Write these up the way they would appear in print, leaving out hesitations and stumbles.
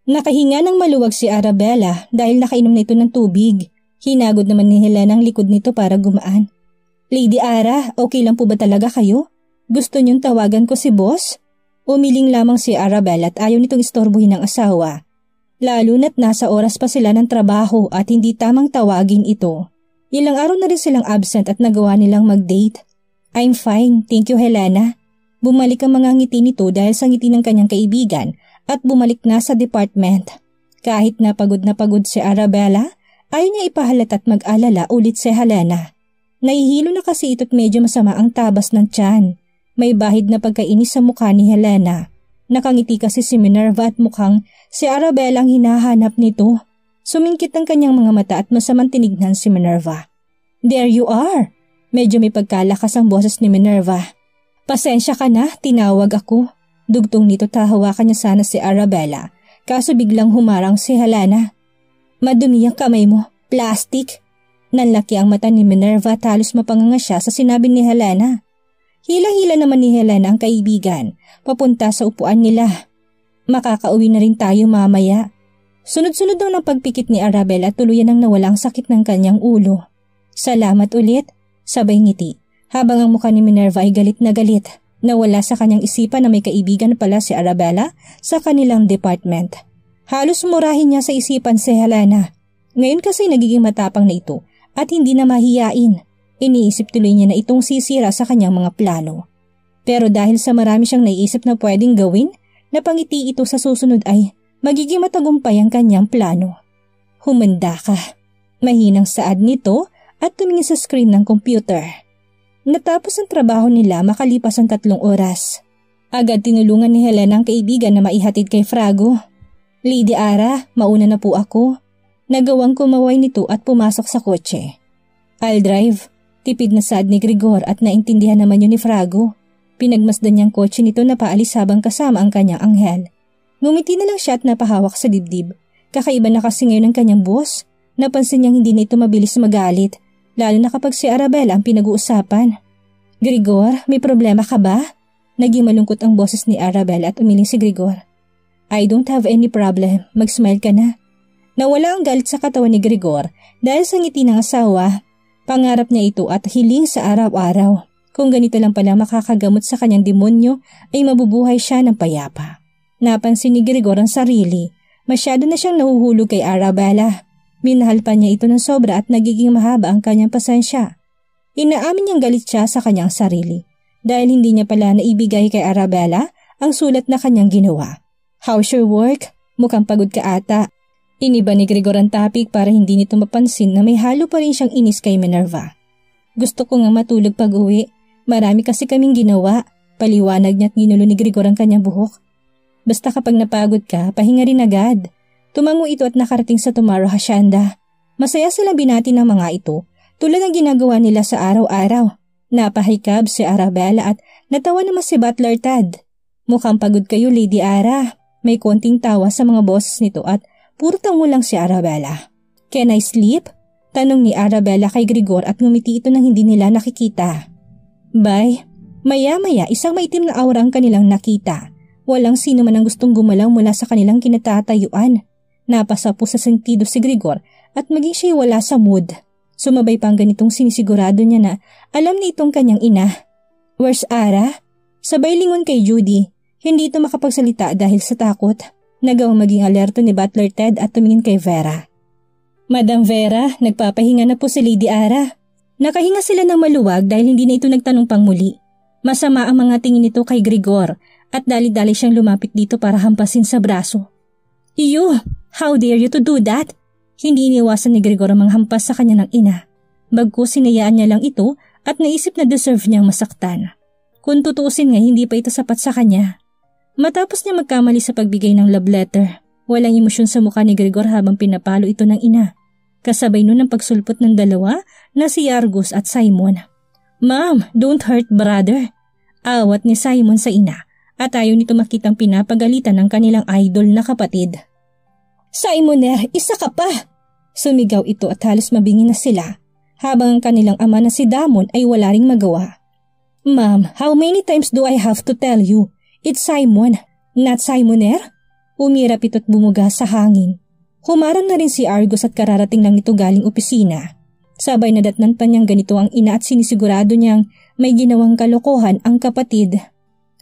Nakahinga ng maluwag si Arabella dahil nakainom na ito ng tubig. Hinagod naman ni Helena ang likod nito para gumaan. Lady Ara, okay lang po ba talaga kayo? Gusto niyong tawagan ko si boss? Umiling lamang si Arabella at ayaw nitong istorbohin ng asawa. Lalo na't nasa oras pa sila ng trabaho at hindi tamang tawagin ito. Ilang araw na rin silang absent at nagawa nilang mag-date. I'm fine, thank you Helena. Bumalik ang mga ngiti nito dahil sa ngiti ng kanyang kaibigan at bumalik na sa department. Kahit na pagod si Arabella, ayaw niya ipahalata at mag-alala ulit si Helena. Nahihilo na kasi ito't medyo masama ang tabas ng tiyan. May bahid na pagkainis sa mukha ni Helena. Nakangiti kasi si Minerva at mukhang si Arabella ang hinahanap nito. Sumingkit ang kanyang mga mata at masamang tinignan si Minerva. There you are! Medyo may pagkalakas ang boses ni Minerva. Pasensya ka na, tinawag ako. Dugtong nito tahawakan niya sana si Arabella, kaso biglang humarang si Helena. Madumi ang kamay mo, plastic. Nanlaki ang mata ni Minerva at halos mapanganga siya sa sinabi ni Helena. Hila-hila naman ni Helena ang kaibigan, papunta sa upuan nila. Makakauwi na rin tayo mamaya. Sunod-sunod daw ng pagpikit ni Arabella at tuluyan ang nawala ang sakit ng kanyang ulo. Salamat ulit, sabay ngiti, habang ang mukha ni Minerva ay galit na galit. Nawala sa kanyang isipan na may kaibigan pala si Arabella sa kanilang department. Halos murahin niya sa isipan si Helena. Ngayon kasi nagiging matapang na ito at hindi na mahiyain. Iniisip tuloy niya na itong sisira sa kanyang mga plano. Pero dahil sa marami siyang naiisip na pwedeng gawin, napangiti ito sa susunod ay magiging matagumpay ang kanyang plano. Humanda ka. Mahinang saad nito at tumingin sa screen ng computer. Natapos ang trabaho nila makalipas ang 3 oras. Agad tinulungan ni Helena ang kaibigan na maihatid kay Frago. Lady Ara, mauna na po ako. Nagawang kumaway nito at pumasok sa kotse. I'll drive. Tipid na saad ni Grigor at naintindihan naman yun ni Frago. Pinagmasdan niyang kotse nito na paalis habang kasama ang kanyang anghel. Ngumiti na lang siya at napahawak sa dibdib. Kakaiba na kasi ngayon ang kanyang boss. Napansin niyang hindi na ito mabilis magalit. Lalo na kapag si Arabella ang pinag-uusapan. Grigor, may problema ka ba? Naging malungkot ang boses ni Arabella at umiling si Grigor. I don't have any problem, mag-smile ka na. Nawala ang galit sa katawan ni Grigor dahil sa ngiti ng asawa. Pangarap niya ito at hiling sa araw-araw. Kung ganito lang pala makakagamot sa kanyang demonyo ay mabubuhay siya ng payapa. Napansin ni Grigor ang sarili. Masyado na siyang nahuhulog kay Arabella. Minahal pa niya ito ng sobra at nagiging mahaba ang kanyang pasensya. Inaamin niyang galit siya sa kanyang sarili dahil hindi niya pala naibigay kay Arabella ang sulat na kanyang ginawa. How's your work? Mukhang pagod ka ata. Iniba ni Grigor ang topic para hindi nito mapansin na may halo pa rin siyang inis kay Minerva. Gusto ko nga matulog pag-uwi. Marami kasi kaming ginawa. Paliwanag niya at ginulo ni Grigor ang kanyang buhok. Basta kapag napagod ka, pahinga rin agad. Tumango ito at nakarating sa Tomorrow Hacienda. Masaya silang binati ng mga ito tulad ng ginagawa nila sa araw-araw. Napahikab si Arabella at natawa naman si Butler Tad. Mukhang pagod kayo, Lady Ara. May konting tawa sa mga boses nito at puro tango lang si Arabella. Can I sleep? Tanong ni Arabella kay Grigor at ngumiti ito nang hindi nila nakikita. Bye. Maya-maya isang maitim na aura ang kanilang nakita. Walang sino man ang gustong gumalaw mula sa kanilang kinatatayuan. Napasa po sa sentido si Grigor at maging siya'y wala sa mood. Sumabay pang ganitong sinisigurado niya na alam ni itong kanyang ina. Where's Ara? Sabay lingon kay Judy. Hindi ito makapagsalita dahil sa takot. Nagawang maging alerto ni Butler Ted at tumingin kay Vera. Madam Vera, nagpapahinga na po si Lady Ara. Nakahinga sila ng maluwag dahil hindi na ito nagtanong pang muli. Masama ang mga tingin nito kay Grigor at dali-dali siyang lumapit dito para hampasin sa braso. Iyo! How dare you to do that? Hindi iniwasan ni Grigor ang manghampas sa kanya ng ina. Bagkus sinayaan niya lang ito at naisip na deserve niyang masaktan. Kung tutuusin nga hindi pa ito sapat sa kanya. Matapos niya magkamali sa pagbigay ng love letter, walang emosyon sa mukha ni Grigor habang pinapalo ito ng ina. Kasabay nun ang pagsulpot ng dalawa na si Argus at Simon. Ma'am, don't hurt brother. Awat ni Simon sa ina at ayaw nito makitang pinapagalitan ng kanilang idol na kapatid. Simoner, isa ka pa! Sumigaw ito at halos mabingi na sila, habang ang kanilang ama na si Damon ay wala ring magawa. Ma'am, how many times do I have to tell you? It's Simon, not Simoner? Umirap ito't bumuga sa hangin. Humarang na rin si Argus at kararating lang nito galing opisina. Sabay nadatnan pa niyang ganito ang ina at sinisigurado niyang may ginawang kalokohan ang kapatid.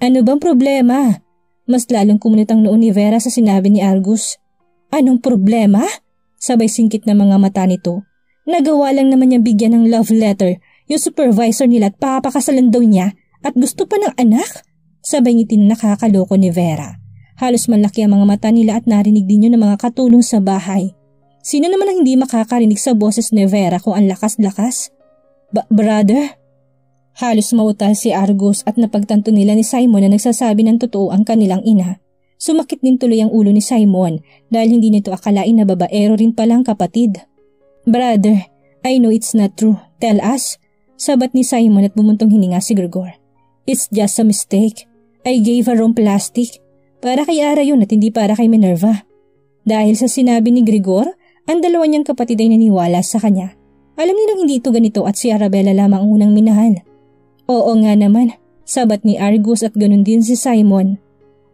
Ano bang problema? Mas lalong kumunit ang noo ni Vera sa sinabi ni Argus. Anong problema? Sabay singkit na mga mata nito. Nagawa lang naman niya bigyan ng love letter yung supervisor nila at papakasalan daw niya at gusto pa ng anak? Sabay ngiti na nakakaloko ni Vera. Halos malaki ang mga mata nila at narinig din yun ng mga katulong sa bahay. Sino naman ang hindi makakarinig sa boses ni Vera kung ang lakas-lakas? Brother? Halos mautal si Argus at napagtanto nila ni Simon na nagsasabi ng totoo ang kanilang ina. Sumakit din tuloy ang ulo ni Simon dahil hindi nito akalain na babaero rin palang kapatid. Brother, I know it's not true. Tell us. Sabat ni Simon at bumuntong hininga si Gregor. It's just a mistake. I gave her wrong plastic. Para kay Ara yun at hindi para kay Minerva. Dahil sa sinabi ni Gregor, ang dalawa niyang kapatid ay naniwala sa kanya. Alam nilang hindi ito ganito at si Arabella lamang ang unang minahal. Oo nga naman, sabat ni Argus at ganun din si Simon.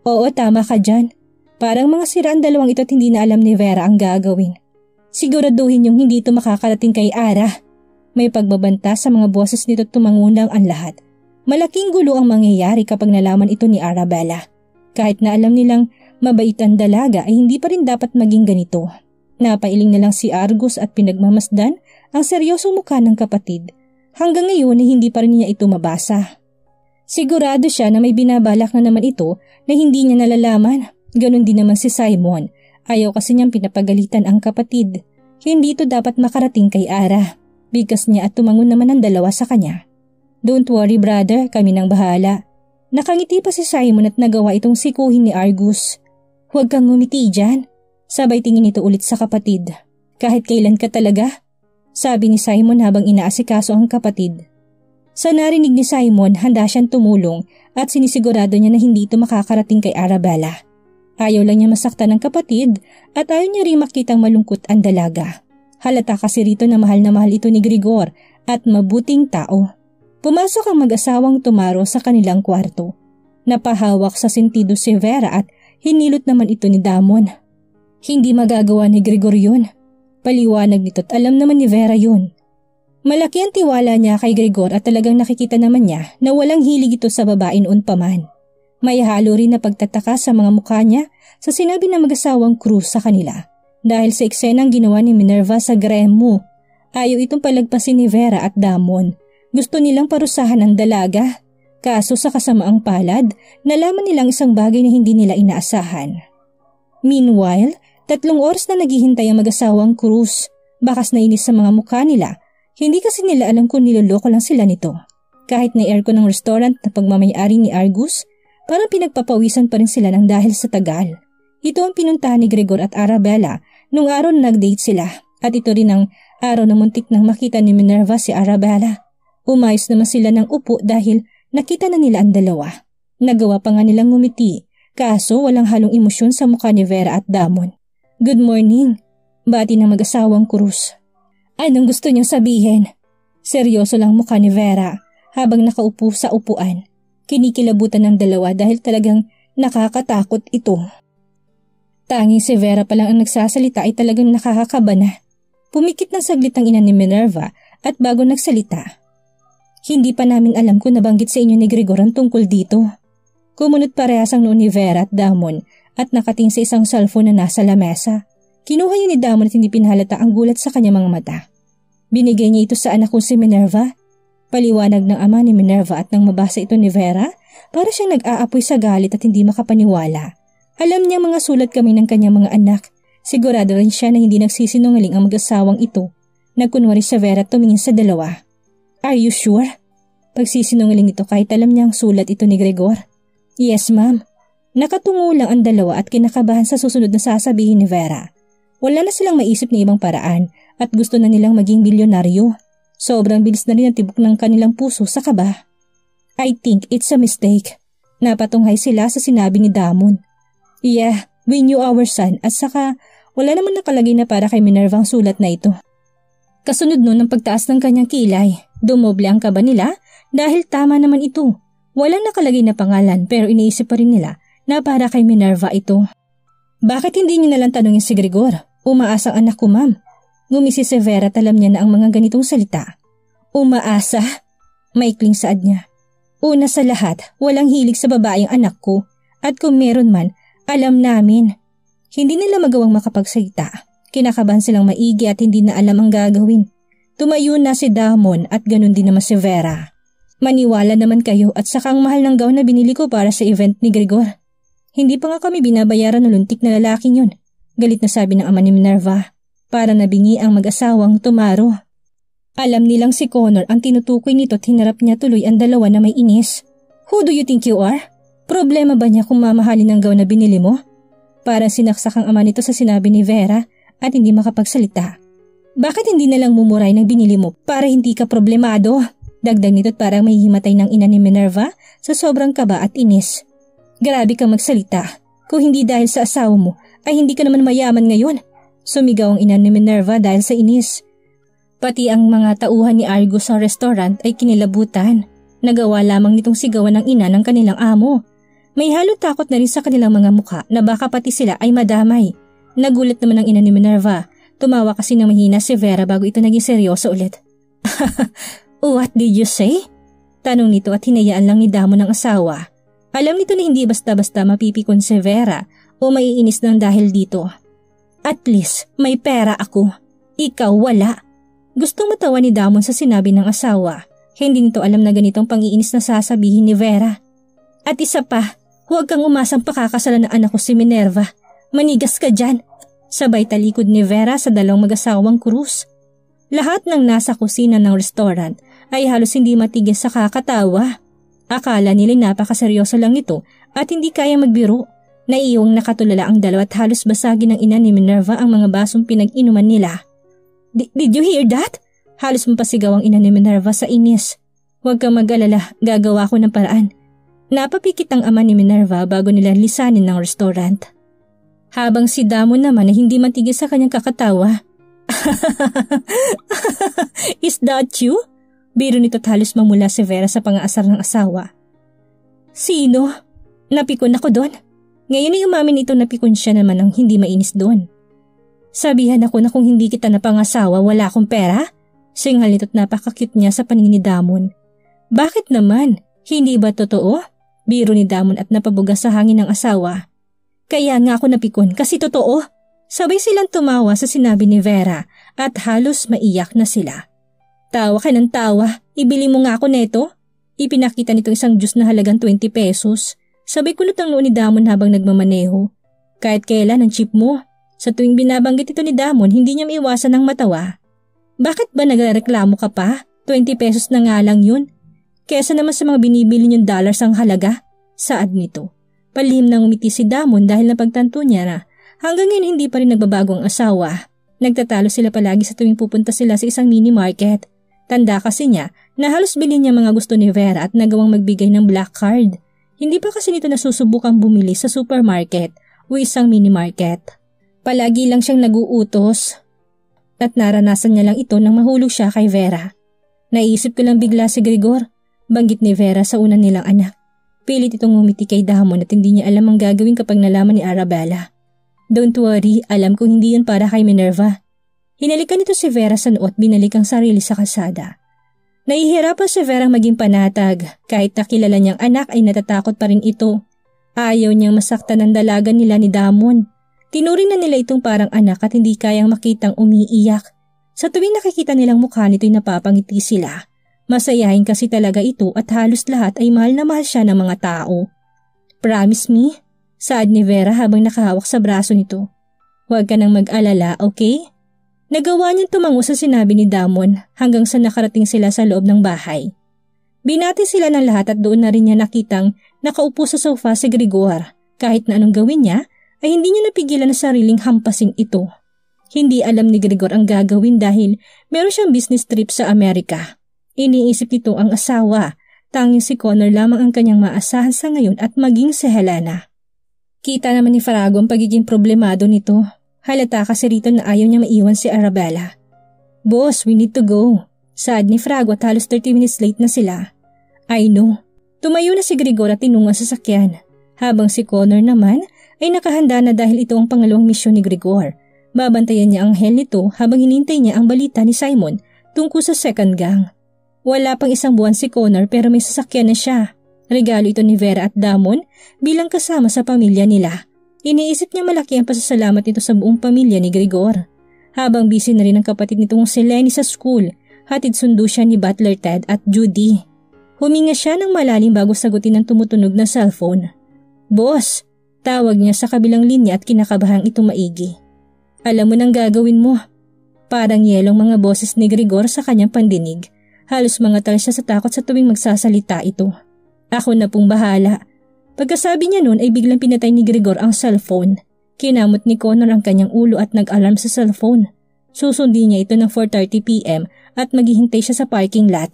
Oo, tama ka dyan. Parang mga sira ang dalawang ito at hindi na alam ni Vera ang gagawin. Siguraduhin yung hindi ito makakarating kay Ara. May pagbabanta sa mga boses nito at tumangunang ang lahat. Malaking gulo ang mangyayari kapag nalaman ito ni Arabella. Kahit na alam nilang mabait ang dalaga ay hindi pa rin dapat maging ganito. Napailing na lang si Argus at pinagmamasdan ang seryosong mukha ng kapatid. Hanggang ngayon ay hindi pa rin niya ito mabasa. Sigurado siya na may binabalak na naman ito na hindi niya nalalaman. Ganon din naman si Simon. Ayaw kasi niyang pinapagalitan ang kapatid. Hindi ito dapat makarating kay Ara. Bigkas niya at tumangon naman ang dalawa sa kanya. Don't worry brother, kami nang bahala. Nakangiti pa si Simon at nagawa itong sikuhin ni Argus. Huwag kang ngumiti dyan. Sabay tingin ito ulit sa kapatid. Kahit kailan ka talaga? Sabi ni Simon habang inaasikaso ang kapatid. Sa narinig ni Simon, handa siyang tumulong at sinisigurado niya na hindi ito makakarating kay Arabella. Ayaw lang niya masaktan ng kapatid at ayaw niya rin makitang malungkot ang dalaga. Halata kasi rito na mahal ito ni Gregor at mabuting tao. Pumasok ang mag-asawang Tumaro sa kanilang kwarto. Napahawak sa sentido si Vera at hinilot naman ito ni Damon. Hindi magagawa ni Gregor yun. Paliwanag nito at alam naman ni Vera yun. Malaki ang tiwala niya kay Gregor at talagang nakikita naman niya na walang hilig ito sa babae noon pa man. May halo rin na pagtataka sa mga mukha niya sa sinabi ng mag-asawang Cruz sa kanila. Dahil sa eksenang ginawa ni Minerva sa Gremo, ayaw itong palagpasin ni Vera at Damon. Gusto nilang parusahan ang dalaga. Kaso sa kasamaang palad, nalaman nilang isang bagay na hindi nila inaasahan. Meanwhile, 3 oras na naghihintay ang mag-asawang Cruz. Bakas nainis sa mga mukha nila. Hindi kasi nila alam kung niloloko lang sila nito. Kahit na aircon ng restaurant na pagmamayari ni Argus, parang pinagpapawisan pa rin sila ng dahil sa tagal. Ito ang pinuntahan ni Gregor at Arabella nung araw na nag-date sila at ito rin ang araw na muntik nang makita ni Minerva si Arabella. Umayos naman sila ng upo dahil nakita na nila ang dalawa. Nagawa pa nga nilang ngumiti, kaso walang halong emosyon sa mukha ni Vera at Damon. Good morning, bati ng mag-asawang Cruz. Anong gusto niyong sabihin? Seryoso lang mukha ni Vera habang nakaupo sa upuan. Kinikilabutan ng dalawa dahil talagang nakakatakot ito. Tanging si Vera pa lang ang nagsasalita ay talagang nakakakaba na. Pumikit ng saglit ang ina ni Minerva at bago nagsalita. Hindi pa namin alam kung nabanggit sa inyo ni Gregor ang tungkol dito. Kumunot parehas ang noon ni Vera at Damon at nakating sa isang cellphone na nasa lamesa. Kinuha yun ni Damon at hindi pinhalata ang gulat sa kanyang mga mata. Binigay niya ito sa anak kong si Minerva. Paliwanag ng ama ni Minerva at nang mabasa ito ni Vera, para siyang nag-aapoy sa galit at hindi makapaniwala. Alam niya mga sulat kami ng kanyang mga anak. Sigurado rin siya na hindi nagsisinungaling ang mag-asawang ito. Nagkunwari sa Vera at tumingin sa dalawa. Are you sure? Pagsisinungaling ito kahit alam niya ang sulat ito ni Gregor. Yes ma'am. Nakatungo lang ang dalawa at kinakabahan sa susunod na sasabihin ni Vera. Wala na silang maisip na ibang paraan at gusto na nilang maging bilyonaryo. Sobrang bilis na rin ang tibok ng kanilang puso sa kaba. I think it's a mistake. Napatunghay sila sa sinabi ni Damon. Yeah, we knew our son at saka wala naman nakalagay na para kay Minerva ang sulat na ito. Kasunod nun ang pagtaas ng kanyang kilay. Dumoble ang kaba nila dahil tama naman ito. Walang nakalagay na pangalan pero iniisip pa rin nila na para kay Minerva ito. Bakit hindi niyo nalang tanungin si Gregor? Umaasa ang anak ko, ma'am. Ngumisi si Vera at alam niya na ang mga ganitong salita. Umaasa? Maikling saad niya. Una sa lahat, walang hilig sa babae ang anak ko. At kung meron man, alam namin. Hindi nila magawang makapagsalita. Kinakabahan silang maigi at hindi na alam ang gagawin. Tumayo na si Damon at ganun din naman si Vera. Maniwala naman kayo at saka ang mahal ng gown na binili ko para sa event ni Gregor. Hindi pa nga kami binabayaran ng luntik na lalaking yun. Galit na sabi ng ama ni Minerva. Para nabingi ang mag-asawang tumaro. Alam nilang si Connor ang tinutukoy nito at hinarap niya tuloy ang dalawa na may inis. Who do you think you are? Problema ba niya kung mamahalin ang gown na binili mo? Parang sinaksak ang ama nito sa sinabi ni Vera at hindi makapagsalita. Bakit hindi nalang mumuray ng binili mo para hindi ka problemado? Dagdag nito at parang may himatay ng ina ni Minerva sa sobrang kaba at inis. Grabe kang magsalita. Kung hindi dahil sa asawa mo ay hindi ka naman mayaman ngayon. Sumigaw ang ina ni Minerva dahil sa inis. Pati ang mga tauhan ni Argus sa restaurant ay kinilabutan. Nagawa lamang nitong sigawan ng ina ng kanilang amo. May halong takot na rin sa kanilang mga mukha na baka pati sila ay madamay. Nagulat naman ang ina ni Minerva. Tumawa kasi ng mahina si Vera bago ito naging seryoso ulit. What did you say? Tanong nito at hinayaan lang ni Damon ng asawa. Alam nito na hindi basta-basta mapipikon si Vera o maiinis ng dahil dito. At least may pera ako. Ikaw wala. Gustong matawa ni Damon sa sinabi ng asawa. Hindi nito alam na ganitong pangiinis na sasabihin ni Vera. At isa pa, huwag kang umasang pakakasalan ng anak ko si Minerva. Manigas ka dyan. Sabay talikod ni Vera sa dalawang mag-asawang krus. Lahat ng nasa kusina ng restaurant ay halos hindi matigil sa kakatawa. Akala nila napakaseryoso lang ito at hindi kaya magbiro. Naiiwang nakatulala ang dalawa at halos basagin ng ina ni Minerva ang mga basong pinag-inuman nila. Did you hear that? Halos mapasigaw ang ina ni Minerva sa inis. Huwag kang mag-alala, gagawa ko ng paraan. Napapikit ang ama ni Minerva bago nila lisanin ng restaurant. Habang si Damon naman ay hindi matigil sa kanyang kakatawa. Is that you? Biro nito at halos mamula si Vera sa pang-aasar ng asawa. Sino? Napikon ako doon. Ngayon ay umamin ito napikon siya naman ang hindi mainis doon. Sabihan ako na kung hindi kita napangasawa wala akong pera? Singhal nito at napaka-cute niya sa paningin ni Damon. Bakit naman? Hindi ba totoo? Biro ni Damon at napabuga sa hangin ng asawa. Kaya nga ako napikon kasi totoo. Sabay silang tumawa sa sinabi ni Vera at halos maiyak na sila. Tawa ka ng tawa, ibili mo nga ako neto. Ipinakita nitong isang juice na halagang 20 pesos. Sabay kulot ang noo ni Damon habang nagmamaneho. Kahit kailan ang cheap mo. Sa tuwing binabanggit ito ni Damon, hindi niya maiwasan ng matawa. Bakit ba nagreklamo ka pa? 20 pesos na nga lang yun. Kesa naman sa mga binibili niyong dollars ang halaga. Saad nito. Palihim nang umiti si Damon dahil napagtanto niya na hanggang ngayon hindi pa rin nagbabago ang asawa. Nagtatalo sila palagi sa tuwing pupunta sila sa isang mini market. Tanda kasi niya na halos bilhin niya mga gusto ni Vera at nagawang magbigay ng black card. Hindi pa kasi nito nasusubukang bumili sa supermarket o isang mini market. Palagi lang siyang naguutos at naranasan niya lang ito nang mahulog siya kay Vera. Naisip ko lang bigla si Gregor, banggit ni Vera sa una nilang anak. Pilit itong ngumiti kay Damon at hindi niya alam ang gagawin kapag nalaman ni Arabella. Don't worry, alam kong hindi yun para kay Minerva. Hinalikan nito si Vera sa noo at binalik ang sarili sa kalsada. Nahihirapan si Vera maging panatag. Kahit nakilala niyang anak ay natatakot pa rin ito. Ayaw niyang masaktan ang dalaga nila ni Damon. Tinuring na nila itong parang anak at hindi kayang makitang umiiyak. Sa tuwing nakikita nilang mukha nito'y napapangiti sila. Masayahin kasi talaga ito at halos lahat ay mahal na mahal siya ng mga tao. Promise me? Saad ni Vera habang nakahawak sa braso nito. Huwag ka nang mag-alala, okay? Nagawa niyang tumango sa sinabi ni Damon hanggang sa nakarating sila sa loob ng bahay. Binati sila ng lahat at doon na rin niya nakitang nakaupo sa sofa si Gregor. Kahit na anong gawin niya, ay hindi niya napigilan na sariling hampasin ito. Hindi alam ni Gregor ang gagawin dahil meron siyang business trip sa Amerika. Iniisip nito ang asawa, tanging si Connor lamang ang kanyang maasahan sa ngayon at maging si Helena. Kita naman ni Farago ang pagiging problemado nito. Halata kasi rito na ayaw niya maiwan si Arabella. Boss, we need to go. Saad ni Farago at halos 30 minutes late na sila. I know. Tumayo na si Gregor at tinungan sa sasakyan. Habang si Connor naman ay nakahanda na dahil ito ang pangalawang misyon ni Gregor. Babantayan niya ang anghel nito habang hinintay niya ang balita ni Simon tungkol sa second gang. Wala pang isang buwan si Connor pero may sasakyan na siya. Regalo ito ni Vera at Damon bilang kasama sa pamilya nila. Iniisip niya malaki ang pasasalamat nito sa buong pamilya ni Gregor. Habang busy na rin ang kapatid nitong si Lenny sa school, hatid sundo siya ni Butler Ted at Judy. Huminga siya ng malalim bago sagutin ang tumutunog na cellphone. "Boss," tawag niya sa kabilang linya at kinakabahang itong maigi. "Alam mo nang gagawin mo." Parang yelong mga boses ni Gregor sa kanyang pandinig. Halos mangatal siya sa takot sa tuwing magsasalita ito. "Ako na pong bahala." Pagkasabi niya noon ay biglang pinatay ni Gregor ang cellphone. Kinamot ni Connor ang kanyang ulo at nag-alarm sa cellphone. Susundin niya ito ng 4:30 p.m. at maghihintay siya sa parking lot.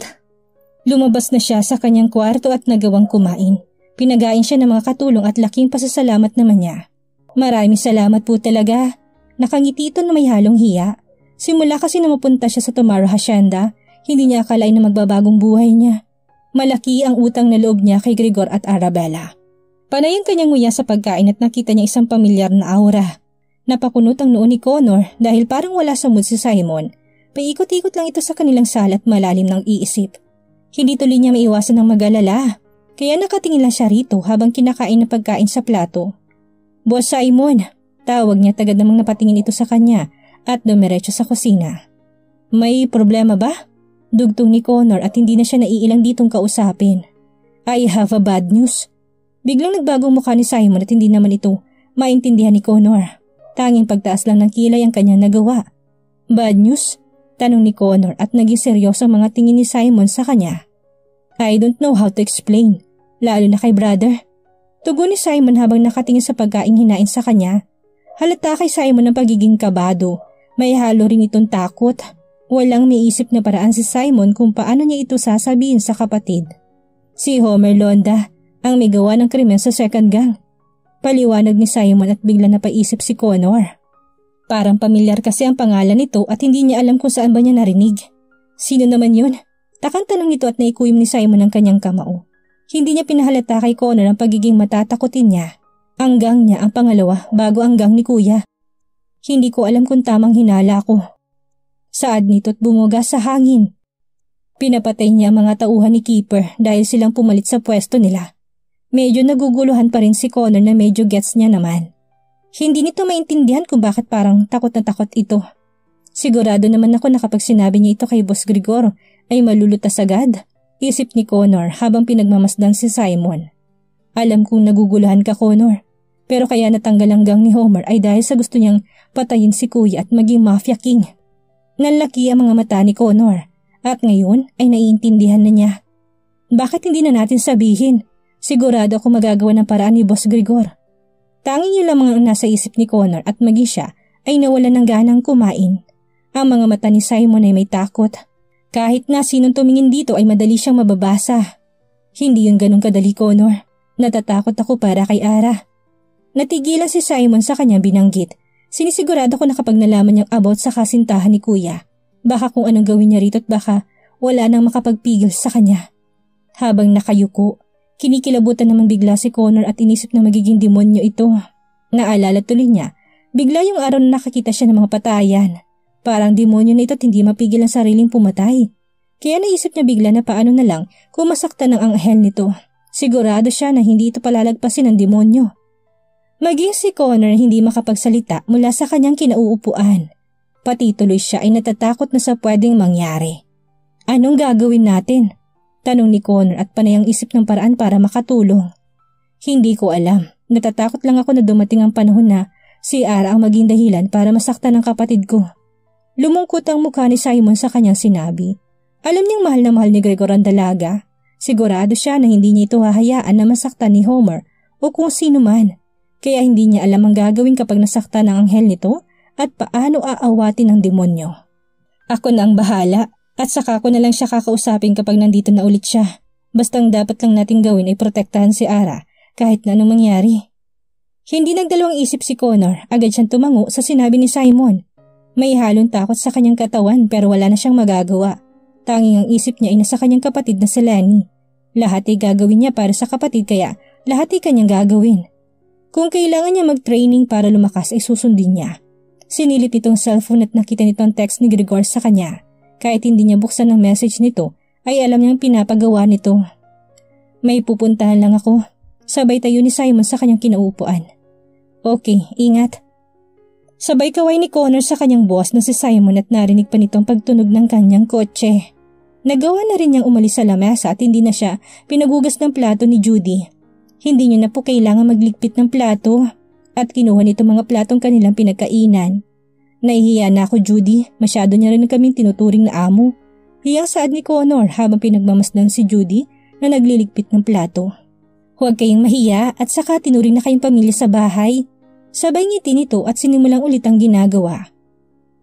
Lumabas na siya sa kanyang kwarto at nagawang kumain. Pinagain siya ng mga katulong at laking pasasalamat naman niya. "Maraming salamat po talaga." Nakangiti ito na may halong hiya. Simula kasi na mapunta siya sa Tomorrow Hacienda, hindi niya akalain na magbabagong buhay niya. Malaki ang utang na loob niya kay Gregor at Arabella. Panay ang kanyang nguya sa pagkain at nakita niya isang pamilyar na aura. Napakunot ang noo ni Connor dahil parang wala sa mood si Simon. Paikot-ikot lang ito sa kanilang sala at malalim ng iisip. Hindi tuloy niya maiwasan ng mag-alala. Kaya nakatingin lang siya rito habang kinakain ng pagkain sa plato. "Boss Simon," tawag niya tagad namang napatingin ito sa kanya at dumiretso sa kusina. "May problema ba?" Dugtong ni Connor at hindi na siya naiilang ditong kausapin. "I have a bad news." Biglang nagbagong mukha ni Simon at hindi naman ito maintindihan ni Connor. Tanging pagtaas lang ng kilay ang kanyang nagawa. "Bad news?" tanong ni Connor at naging seryoso ang mga tingin ni Simon sa kanya. "I don't know how to explain, lalo na kay brother." Tugon ni Simon habang nakatingin sa pagkaing hinain sa kanya. Halata kay Simon ang pagiging kabado. May halo rin itong takot. Walang maiisip na paraan si Simon kung paano niya ito sasabihin sa kapatid. Si Homer Londa ang may gawa ng krimen sa second gang. Paliwanag ni Simon at bigla napaisip si Connor. Parang pamilyar kasi ang pangalan nito at hindi niya alam kung saan ba niya narinig. Sino naman yun? Takang tanong nito at naikuyom ni Simon ang kanyang kamao. Hindi niya pinahalata kay Connor ang pagiging matatakotin niya. Ang gang niya ang pangalawa bago ang gang ni Kuya. "Hindi ko alam kung tamang hinala ko." Saad nito at bumuga sa hangin. Pinapatay niya ang mga tauhan ni Keeper dahil silang pumalit sa pwesto nila. Medyo naguguluhan pa rin si Connor na medyo gets niya naman. Hindi nito maintindihan kung bakit parang takot na takot ito. Sigurado naman ako na kapag sinabi niya ito kay Boss Gregor ay malulutas agad, isip ni Connor habang pinagmamasdan si Simon. "Alam kong naguguluhan ka, Connor, pero kaya natanggal ang gang ni Homer ay dahil sa gusto niyang patayin si Kuya at maging Mafia King." Nanlaki ang mga mata ni Connor at ngayon ay naiintindihan na niya. "Bakit hindi na natin sabihin? Sigurado ako magagawa ng paraan ni Boss Gregor." Tanging yun lamang ang nasa isip ni Connor at maging siya ay nawalan ng ganang kumain. Ang mga mata ni Simon ay may takot. Kahit na sinong tumingin dito ay madali siyang mababasa. "Hindi yun ganun kadali, Connor. Natatakot ako para kay Ara." Natigilan si Simon sa kanyang binanggit. Sinisigurado ko na kapag nalaman niyang about sa kasintahan ni Kuya, baka kung anong gawin niya rito at baka wala nang makapagpigil sa kanya. Habang nakayuko, kinikilabutan naman bigla si Connor at inisip na magiging demonyo ito. Naalala tuloy niya, bigla yung araw na nakakita siya ng mga patayan. Parang demonyo na ito at hindi mapigil ang sariling pumatay. Kaya naisip niya bigla na paano na lang kung masaktan ng anghel nito. Sigurado siya na hindi ito palalagpasin ng demonyo. Maging si Connor hindi makapagsalita mula sa kanyang kinauupuan. Pati tuloy siya ay natatakot na sa pwedeng mangyari. "Anong gagawin natin?" tanong ni Connor at panay ang isip ng paraan para makatulong. "Hindi ko alam. Natatakot lang ako na dumating ang panahon na si Ara ang maging dahilan para masaktan ang kapatid ko." Lumungkot ang mukha ni Simon sa kanyang sinabi. Alam niyang mahal na mahal ni Gregor ang dalaga. Sigurado siya na hindi niya ito hahayaan na masaktan ni Homer o kung sino man. Kaya hindi niya alam ang gagawin kapag nasaktan ang anghel nito at paano aawatin ng demonyo. "Ako na ang bahala at saka ko na lang siya kakausapin kapag nandito na ulit siya. Bastang dapat lang nating gawin ay protektahan si Ara kahit na anong mangyari." Hindi nagdalawang isip si Connor, agad siyang tumango sa sinabi ni Simon. May halong takot sa kanyang katawan pero wala na siyang magagawa. Tanging ang isip niya ay nasa kanyang kapatid na si Lenny. Lahat ay gagawin niya para sa kapatid kaya lahat ay kanyang gagawin. Kung kailangan niya mag-training para lumakas ay susundin niya. Sinilip nitong cellphone at nakita nitong text ni Gregor sa kanya. Kahit hindi niya buksan ang message nito, ay alam niyang pinapagawa nito. May pupuntahan lang ako. Sabay tayo ni Simon sa kanyang kinaupuan. Okay, ingat. Sabay kaway ni Connor sa kanyang boss na si Simon at narinig pa nitong pagtunog ng kanyang kotse. Nagawa na rin niyang umalis sa lamesa at hindi na siya pinagugas ng plato ni Judy. Hindi niya na po kailangan magligpit ng plato at kinuha nito mga platong kanilang pinagkainan. Nahihiya na ako, Judy. Masyado niya rin kaming tinuturing na amo. Hiyang saad ni Connor habang pinagmamasdan si Judy na nagliligpit ng plato. Huwag kayong mahiya at saka tinuring na kayong pamilya sa bahay. Sabay ngiti nito at sinimulang ulit ang ginagawa.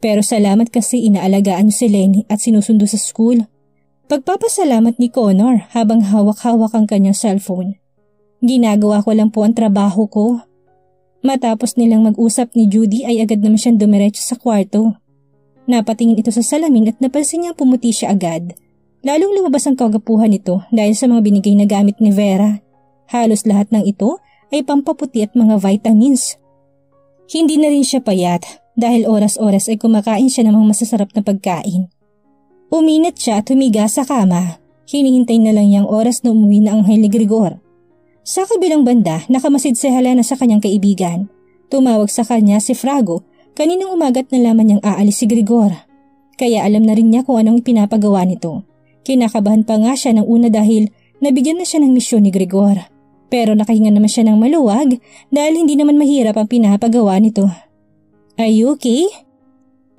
Pero salamat kasi inaalagaan niyo si Lenny at sinusundo sa school. Pagpapasalamat ni Connor habang hawak-hawak ang kanyang cellphone. Ginagawa ko lang po ang trabaho ko. Matapos nilang mag-usap ni Judy ay agad naman siyang dumiretso sa kwarto. Napatingin ito sa salamin at napansin niya pumuti siya agad. Lalong lumabas ang kagapuhan nito dahil sa mga binigay na gamit ni Vera. Halos lahat ng ito ay pampaputi at mga vitamins. Hindi na rin siya payat dahil oras-oras ay kumakain siya ng mga masasarap na pagkain. Uminat siya at humiga sa kama. Hinihintay na lang niyang oras na umuwi na ang Anghel ni Gregor. Sa kabilang banda, nakamasid si Helena sa kanyang kaibigan. Tumawag sa kanya si Frago, kaninang umagat na laman niyang aalis si Gregor. Kaya alam na rin niya kung anong ipinapagawa nito. Kinakabahan pa nga siya ng una dahil nabigyan na siya ng misyon ni Gregor. Pero nakahinga naman siya ng maluwag dahil hindi naman mahirap ang pinapagawa nito. Are you okay?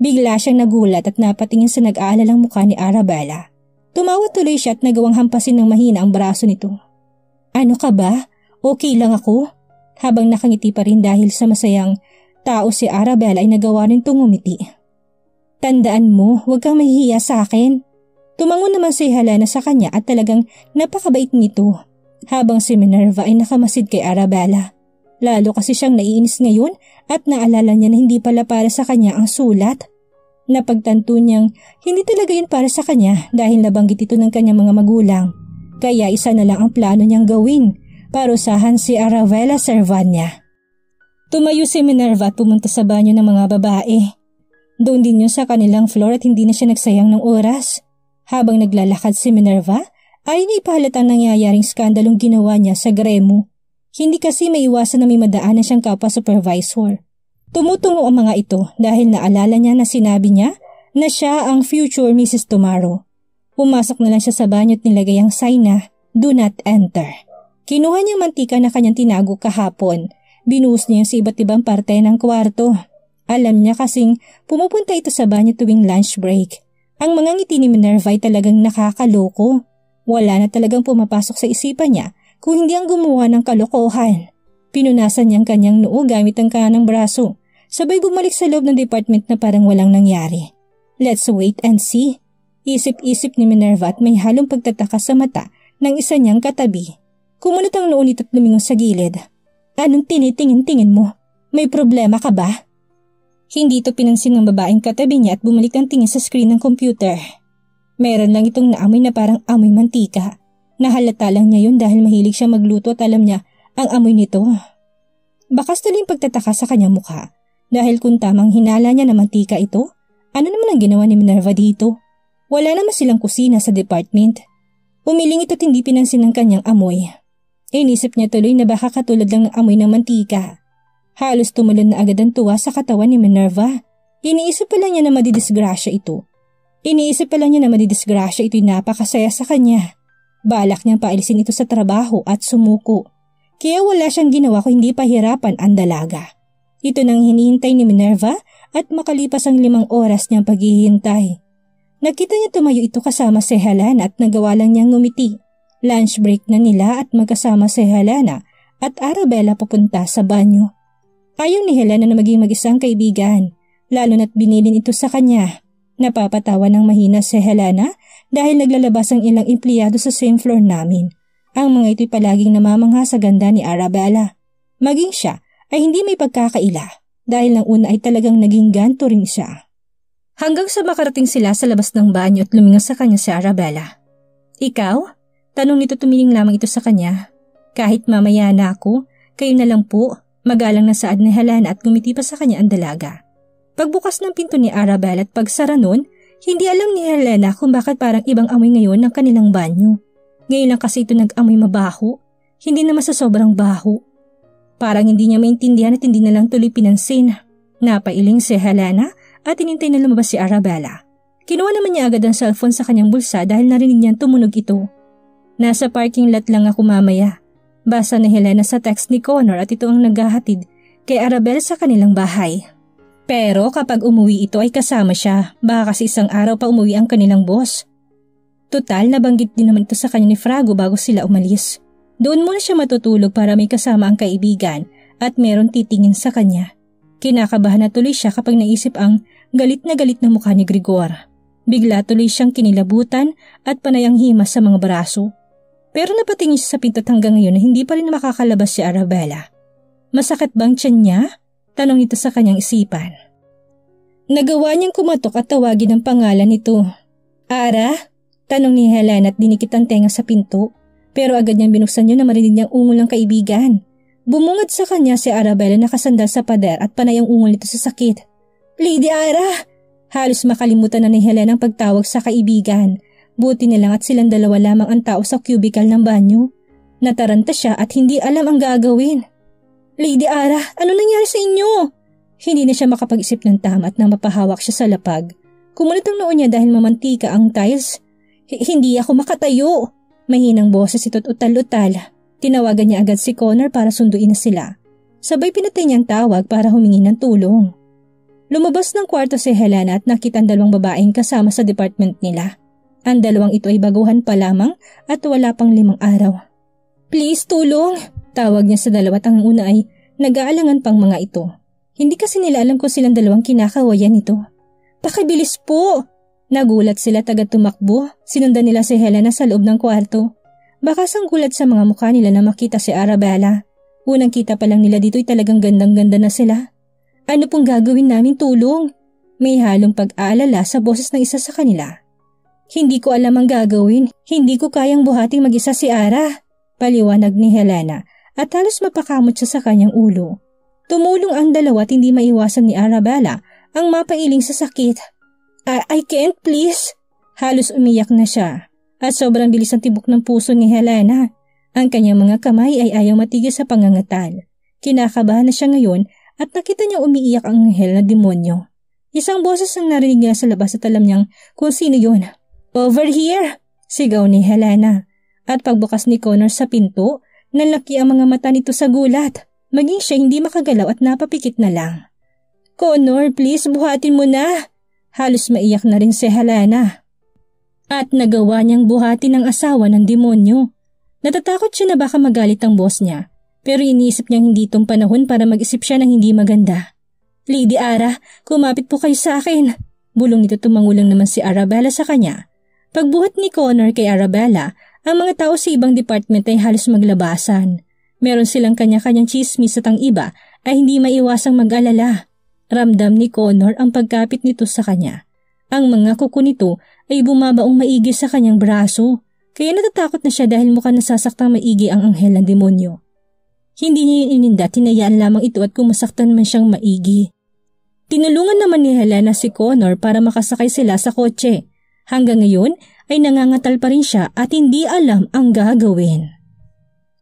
Bigla siyang nagulat at napatingin sa nag-aalalang mukha ni Arabella. Tumawa tuloy siya at nagawang hampasin ng mahina ang braso nito. Ano ka ba? Okay lang ako? Habang nakangiti pa rin dahil sa masayang tao si Arabella ay nagawa rin tungumiti. Tandaan mo, huwag kang mahihiya sa akin. Tumangon naman si Helena sa kanya at talagang napakabait nito. Habang si Minerva ay nakamasid kay Arabella. Lalo kasi siyang naiinis ngayon at naalala niya na hindi pala para sa kanya ang sulat. Napagtanto niyang hindi talaga yun para sa kanya dahil nabanggit ito ng kanyang mga magulang. Kaya isa na lang ang plano niyang gawin, parusahan si Arabella Servania. Tumayo si Minerva at pumunta sa banyo ng mga babae. Doon din yun sa kanilang floor at hindi na siya nagsayang ng oras. Habang naglalakad si Minerva, ay naipahalata ang nangyayaring skandalong ginawa niya sa Gremo. Hindi kasi maiwasan na may madaanan siyang kapwa supervisor. Tumutungo ang mga ito dahil naalala niya na sinabi niya na siya ang future Mrs. Tomorrow. Pumasok na lang siya sa banyo at nilagay ang sign na "Do not enter". Kinuha niyang mantika na kanyang tinago kahapon. Binuhos niya sa iba't ibang parte ng kwarto. Alam niya kasing pumupunta ito sa banyo tuwing lunch break. Ang mga ngiti ni Minerva ay talagang nakakaloko. Wala na talagang pumapasok sa isipan niya kung hindi ang gumawa ng kalokohan. Pinunasan niya ang kanyang noo gamit ang kanang braso. Sabay bumalik sa loob ng department na parang walang nangyari. Let's wait and see. Isip-isip ni Minerva at may halong pagtataka sa mata ng isa niyang katabi. Kumunot ang noo nito at lumingon sa gilid. Anong tinitingin-tingin mo? May problema ka ba? Hindi ito pinansin ng babaeng katabi niya at bumalik ang tingin sa screen ng computer. Meron lang itong naamoy na parang amoy mantika. Nahalata lang niya yun dahil mahilig siya magluto at alam niya ang amoy nito. Bakas tuloy yung pagtataka sa kanyang mukha dahil kung tamang hinala niya na mantika ito, ano naman ang ginawa ni Minerva dito? Wala naman silang kusina sa department. Umiling ito't hindi pinansin ng kanyang amoy. Inisip niya tuloy na baka katulad lang ng amoy ng mantika. Halos tumalon na agad ang tuwa sa katawan ni Minerva. Iniisip pa lang niya na madidisgrasya ito. Ito'y napakasaya sa kanya. Balak niyang paalisin ito sa trabaho at sumuko. Kaya wala siyang ginawa kung hindi pahirapan ang dalaga. Ito nang hinihintay ni Minerva at makalipas ang 5 oras niyang paghihintay. Nakita niya tumayo ito kasama si Helena at nagawa lang niyang ngumiti. Lunch break na nila at magkasama si Helena at Arabella papunta sa banyo. Ayaw ni Helena na maging mag-isang kaibigan, lalo na't binilin ito sa kanya. Napapatawa ng mahina si Helena dahil naglalabas ang ilang empleyado sa same floor namin. Ang mga ito'y palaging namamangha sa ganda ni Arabella. Maging siya ay hindi may pagkakaila dahil nang una ay talagang naging ganto rin siya. Hanggang sa makarating sila sa labas ng banyo at lumingon sa kanya si Arabella. Ikaw? Tanong nito tumiling lamang ito sa kanya. Kahit mamaya na ako, kayo na lang po. Magalang na saad ni Helena at gumiti pa sa kanya ang dalaga. Pagbukas ng pinto ni Arabella at pagsara nun, hindi alam ni Helena kung bakit parang ibang amoy ngayon ng kanilang banyo. Ngayon lang kasi ito nag-amoy mabaho, hindi naman sa sobrang baho. Parang hindi niya maintindihan at hindi na lang tuloy pinansin. Napailing si Helena at inintay na lumabas si Arabella. Kinuha naman niya agad ang cellphone sa kanyang bulsa dahil narinig niyang tumunog ito. Nasa parking lot lang ako mamaya. Basa ni Helena sa text ni Connor at ito ang naghahatid kay Arabella sa kanilang bahay. Pero kapag umuwi ito ay kasama siya, baka kasi isang araw pa umuwi ang kanilang boss. Total, nabanggit din naman ito sa kanya ni Frago bago sila umalis. Doon muna siya matutulog para may kasama ang kaibigan at meron titingin sa kanya. Kinakabahan na tuloy siya kapag naisip ang galit na mukha ni Grigor. Bigla tuloy siyang kinilabutan at panayang himas sa mga braso. Pero napatingin siya sa pinto hanggang ngayon na hindi pa rin makakalabas si Arabella. Masakit bang tiyan niya? Tanong ito sa kanyang isipan. Nagawa niyang kumatok at tawagin ang pangalan nito. Ara? Tanong ni Helena at dinikit ang tenga sa pinto. Pero agad niyang binuksan yun na marinig niyang ungol ng kaibigan. Bumungad sa kanya si Arabella na nakasandal sa pader at panayang ungol nito sa sakit. Lady Ara! Halos makalimutan na ni Helena ang pagtawag sa kaibigan. Buti na lang at silang dalawa lamang ang tao sa cubicle ng banyo. Nataranta siya at hindi alam ang gagawin. Lady Ara, ano nangyari sa inyo? Hindi na siya makapag-isip ng tama at nang mapahawak siya sa lapag. Kumulit ang noo niya dahil mamantika ang tiles. Hindi ako makatayo. Mahinang boses ito't utal-utal. Tinawagan niya agad si Connor para sunduin na sila. Sabay pinatay niya ang tawag para humingi ng tulong. Lumabas ng kwarto si Helena at nakita ang dalawang babaeng kasama sa department nila. Ang dalawang ito ay baguhan pa lamang at wala pang 5 araw. Please, tulong! Tawag niya sa dalawa at ang una ay nag-aalangan pang mga ito. Hindi kasi nila alam kung silang dalawang kinakawayan ito. Pakibilis po! Nagulat sila at agad tumakbo. Sinundan nila si Helena sa loob ng kwarto. Bakas ang gulat sa mga mukha nila na makita si Arabella. Unang kita pa lang nila dito ay talagang gandang-ganda na sila. Ano pong gagawin namin, tulong? May halong pag-aalala sa boses ng isa sa kanila. Hindi ko alam ang gagawin. Hindi ko kayang buhating mag-isa si Ara. Paliwanag ni Helena at halos mapakamot siya sa kanyang ulo. Tumulong ang dalawa at hindi maiwasan ni Arabella ang mapailing sa sakit. I can't, please. Halos umiyak na siya at sobrang bilis ang tibok ng puso ni Helena. Ang kanyang mga kamay ay ayaw matigil sa pangangatal. Kinakabahan na siya ngayon at nakita niya umiiyak ang anghel na demonyo. Isang boses ang narinig niya sa labas at alam niyang kung sino yun. Over here! Sigaw ni Helena. At pagbukas ni Connor sa pinto, nalaki ang mga mata nito sa gulat. Maging siya hindi makagalaw at napapikit na lang. Connor, please buhatin mo na! Halos maiyak na rin si Helena. At nagawa niyang buhatin ang asawa ng demonyo. Natatakot siya na baka magalit ang boss niya. Pero iniisip niyang hindi itong panahon para mag-isip siya ng hindi maganda. Lady Ara, kumapit po kayo sa akin. Bulong nito tumangulang naman si Arabella sa kanya. Pagbuhat ni Connor kay Arabella, ang mga tao sa ibang department ay halos maglabasan. Meron silang kanya-kanyang chismis at ang iba ay hindi maiwasang mag-alala. Ramdam ni Connor ang pagkapit nito sa kanya. Ang mga kuko nito ay bumabaong maigi sa kanyang braso, kaya natatakot na siya dahil mukhang nasasaktang maigi ang anghel ng demonyo. Hindi niya ininda, tinayaan lamang ito at kumasaktan man siyang maigi. Tinulungan naman ni Helena si Connor para makasakay sila sa kotse. Hanggang ngayon ay nangangatal pa rin siya at hindi alam ang gagawin.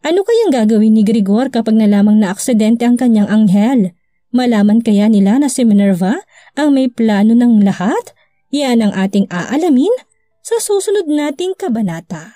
Ano kayang gagawin ni Grigor kapag nalamang na aksidente ang kanyang anghel? Malaman kaya nila na si Minerva ang may plano ng lahat? Yan ang ating aalamin sa susunod nating kabanata.